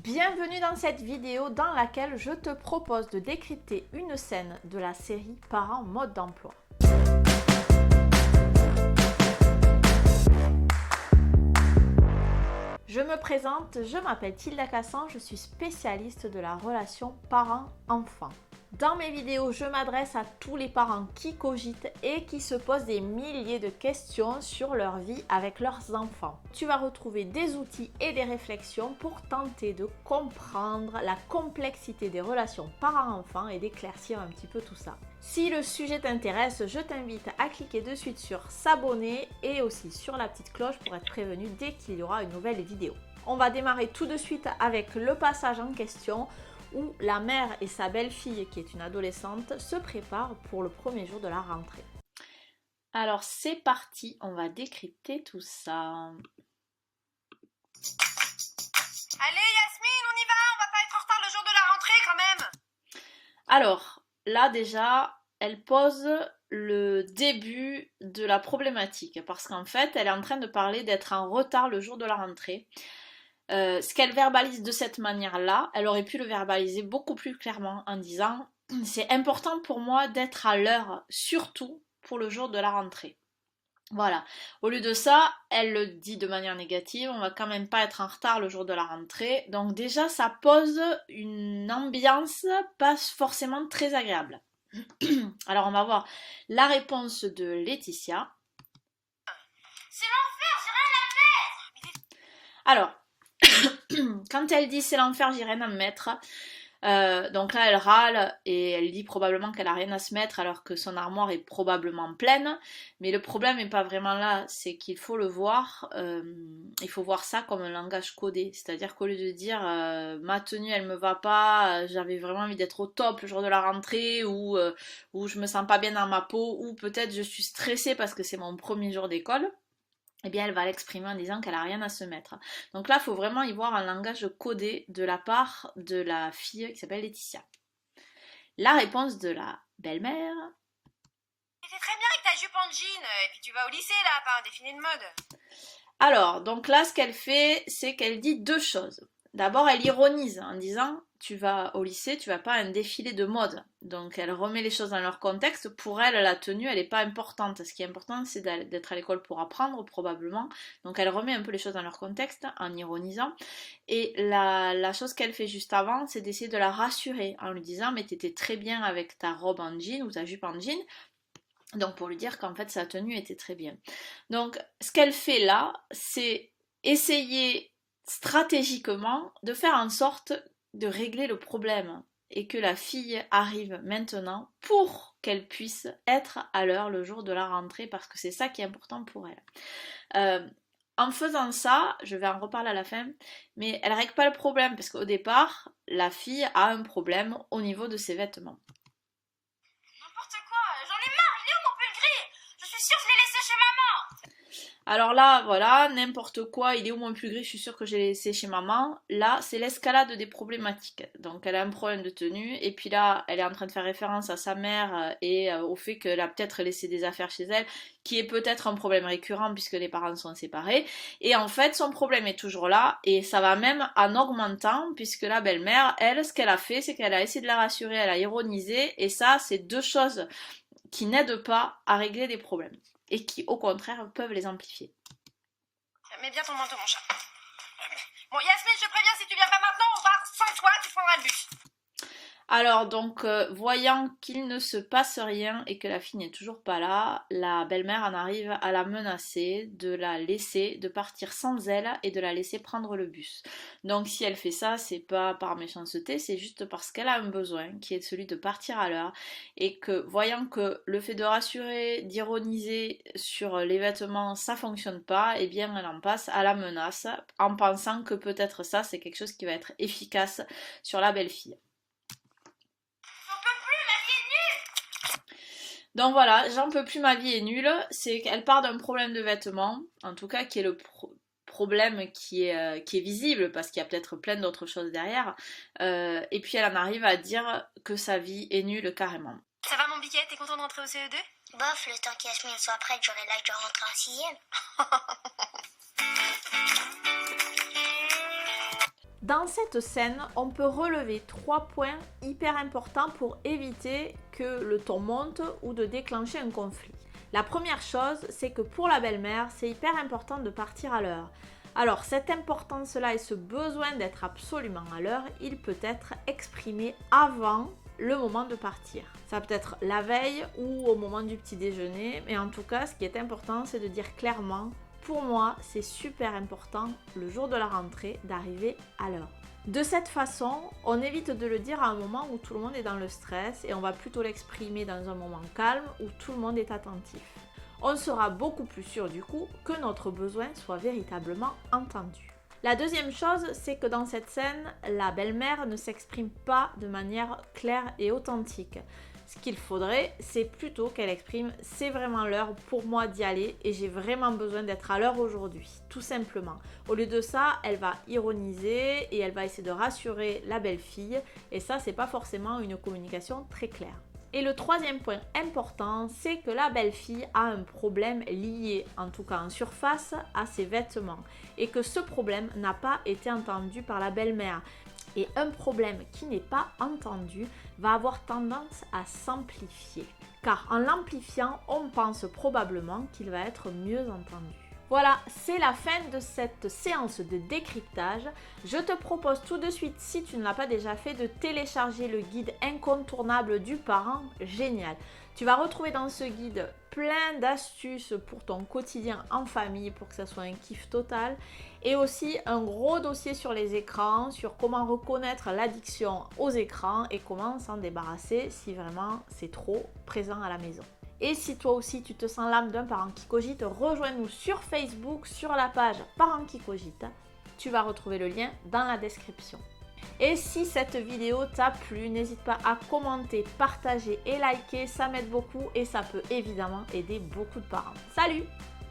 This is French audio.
Bienvenue dans cette vidéo dans laquelle je te propose de décrypter une scène de la série Parents mode d'emploi. Je me présente, je m'appelle Tilda Cassan, je suis spécialiste de la relation parent-enfant. Dans mes vidéos, je m'adresse à tous les parents qui cogitent et qui se posent des milliers de questions sur leur vie avec leurs enfants. Tu vas retrouver des outils et des réflexions pour tenter de comprendre la complexité des relations parent-enfant et d'éclaircir un petit peu tout ça. Si le sujet t'intéresse, je t'invite à cliquer de suite sur s'abonner et aussi sur la petite cloche pour être prévenu dès qu'il y aura une nouvelle vidéo. On va démarrer tout de suite avec le passage en question où la mère et sa belle-fille, qui est une adolescente, se préparent pour le premier jour de la rentrée. Alors c'est parti, on va décrypter tout ça. Allez Yasmine, on y va, on va pas être en retard le jour de la rentrée quand même. Alors là déjà, elle pose le début de la problématique parce qu'en fait, elle est en train de parler d'être en retard le jour de la rentrée. Ce qu'elle verbalise de cette manière-là, elle aurait pu le verbaliser beaucoup plus clairement en disant « C'est important pour moi d'être à l'heure, surtout pour le jour de la rentrée. » Voilà. Au lieu de ça, elle le dit de manière négative, on va quand même pas être en retard le jour de la rentrée. Donc déjà, ça pose une ambiance pas forcément très agréable. Alors on va voir la réponse de Laetitia. C'est l'enfer, j'ai rien à faire. Alors, quand elle dit c'est l'enfer, j'ai rien à me mettre, donc là elle râle et elle dit probablement qu'elle a rien à se mettre alors que son armoire est probablement pleine, mais le problème n'est pas vraiment là, c'est qu'il faut le voir, il faut voir ça comme un langage codé, c'est-à-dire qu'au lieu de dire ma tenue elle me va pas, j'avais vraiment envie d'être au top le jour de la rentrée, ou je me sens pas bien dans ma peau, ou peut-être je suis stressée parce que c'est mon premier jour d'école, eh bien elle va l'exprimer en disant qu'elle a rien à se mettre. Donc là, il faut vraiment y voir un langage codé de la part de la fille qui s'appelle Laetitia. La réponse de la belle-mère. C'était très bien avec ta jupe en jean, et puis tu vas au lycée là, pas un défilé de mode. Alors, donc là, ce qu'elle fait, c'est qu'elle dit deux choses. D'abord, elle ironise en disant tu vas au lycée, tu vas pas à un défilé de mode. Donc elle remet les choses dans leur contexte. Pour elle, la tenue, elle n'est pas importante. Ce qui est important, c'est d'être à l'école pour apprendre, probablement. Donc elle remet un peu les choses dans leur contexte en ironisant. Et la chose qu'elle fait juste avant, c'est d'essayer de la rassurer en lui disant mais t'étais très bien avec ta robe en jean ou ta jupe en jean. Donc pour lui dire qu'en fait sa tenue était très bien. Donc ce qu'elle fait là, c'est essayer stratégiquement de faire en sorte de régler le problème et que la fille arrive maintenant pour qu'elle puisse être à l'heure le jour de la rentrée, parce que c'est ça qui est important pour elle. En faisant ça, je vais en reparler à la fin, mais elle règle pas le problème parce qu'au départ, la fille a un problème au niveau de ses vêtements. N'importe quoi, j'en ai marre, il est où mon pull gris? Je suis sûre que je l'ai laissé chez maman. Alors là, voilà, n'importe quoi, il est où mon pull gris, je suis sûre que j'ai laissé chez maman. Là, c'est l'escalade des problématiques. Donc elle a un problème de tenue, et puis là, elle est en train de faire référence à sa mère et au fait qu'elle a peut-être laissé des affaires chez elle, qui est peut-être un problème récurrent puisque les parents sont séparés. Et en fait, son problème est toujours là, et ça va même en augmentant, puisque la belle-mère, elle, ce qu'elle a fait, c'est qu'elle a essayé de la rassurer, elle a ironisé, et ça, c'est deux choses qui n'aident pas à régler des problèmes, et qui au contraire peuvent les amplifier. Mets bien ton manteau mon chat. Bon Yasmine, je te préviens, si tu viens pas maintenant, on part sans toi, tu prendras le bus. Alors donc, voyant qu'il ne se passe rien et que la fille n'est toujours pas là, la belle-mère en arrive à la menacer de la laisser, de partir sans elle et de la laisser prendre le bus. Donc si elle fait ça, c'est pas par méchanceté, c'est juste parce qu'elle a un besoin qui est celui de partir à l'heure, et que voyant que le fait de rassurer, d'ironiser sur les vêtements, ça fonctionne pas, et bien elle en passe à la menace en pensant que peut-être ça c'est quelque chose qui va être efficace sur la belle-fille. Donc voilà, j'en peux plus, ma vie est nulle, c'est qu'elle part d'un problème de vêtements, en tout cas qui est le problème qui est visible, parce qu'il y a peut-être plein d'autres choses derrière, et puis elle en arrive à dire que sa vie est nulle carrément. Ça va mon biquet, t'es content de rentrer au CE2? Bof, le temps qu'Yasmine soit prête, j'aurai l'âge de rentrer en 6ème. Dans cette scène, on peut relever 3 points hyper importants pour éviter que le ton monte ou de déclencher un conflit. La première chose, c'est que pour la belle-mère, c'est hyper important de partir à l'heure. Alors, cette importance-là et ce besoin d'être absolument à l'heure, il peut être exprimé avant le moment de partir. Ça peut être la veille ou au moment du petit déjeuner, mais en tout cas, ce qui est important, c'est de dire clairement: pour moi, c'est super important le jour de la rentrée d'arriver à l'heure. De cette façon, on évite de le dire à un moment où tout le monde est dans le stress et on va plutôt l'exprimer dans un moment calme où tout le monde est attentif. On sera beaucoup plus sûr du coup que notre besoin soit véritablement entendu. La deuxième chose, c'est que dans cette scène, la belle-mère ne s'exprime pas de manière claire et authentique. Ce qu'il faudrait, c'est plutôt qu'elle exprime: c'est vraiment l'heure pour moi d'y aller et j'ai vraiment besoin d'être à l'heure aujourd'hui, tout simplement. Au lieu de ça, elle va ironiser et elle va essayer de rassurer la belle-fille et ça, c'est pas forcément une communication très claire. Et le troisième point important, c'est que la belle-fille a un problème lié, en tout cas en surface, à ses vêtements et que ce problème n'a pas été entendu par la belle-mère. Et un problème qui n'est pas entendu va avoir tendance à s'amplifier. Car en l'amplifiant, on pense probablement qu'il va être mieux entendu. Voilà, c'est la fin de cette séance de décryptage. Je te propose tout de suite, si tu ne l'as pas déjà fait, de télécharger le guide incontournable du parent génial. Tu vas retrouver dans ce guide plein d'astuces pour ton quotidien en famille, pour que ça soit un kiff total. Et aussi un gros dossier sur les écrans, sur comment reconnaître l'addiction aux écrans et comment s'en débarrasser si vraiment c'est trop présent à la maison. Et si toi aussi tu te sens l'âme d'un parent qui cogite, rejoins-nous sur Facebook, sur la page Parents qui cogitent. Tu vas retrouver le lien dans la description. Et si cette vidéo t'a plu, n'hésite pas à commenter, partager et liker, ça m'aide beaucoup et ça peut évidemment aider beaucoup de parents. Salut!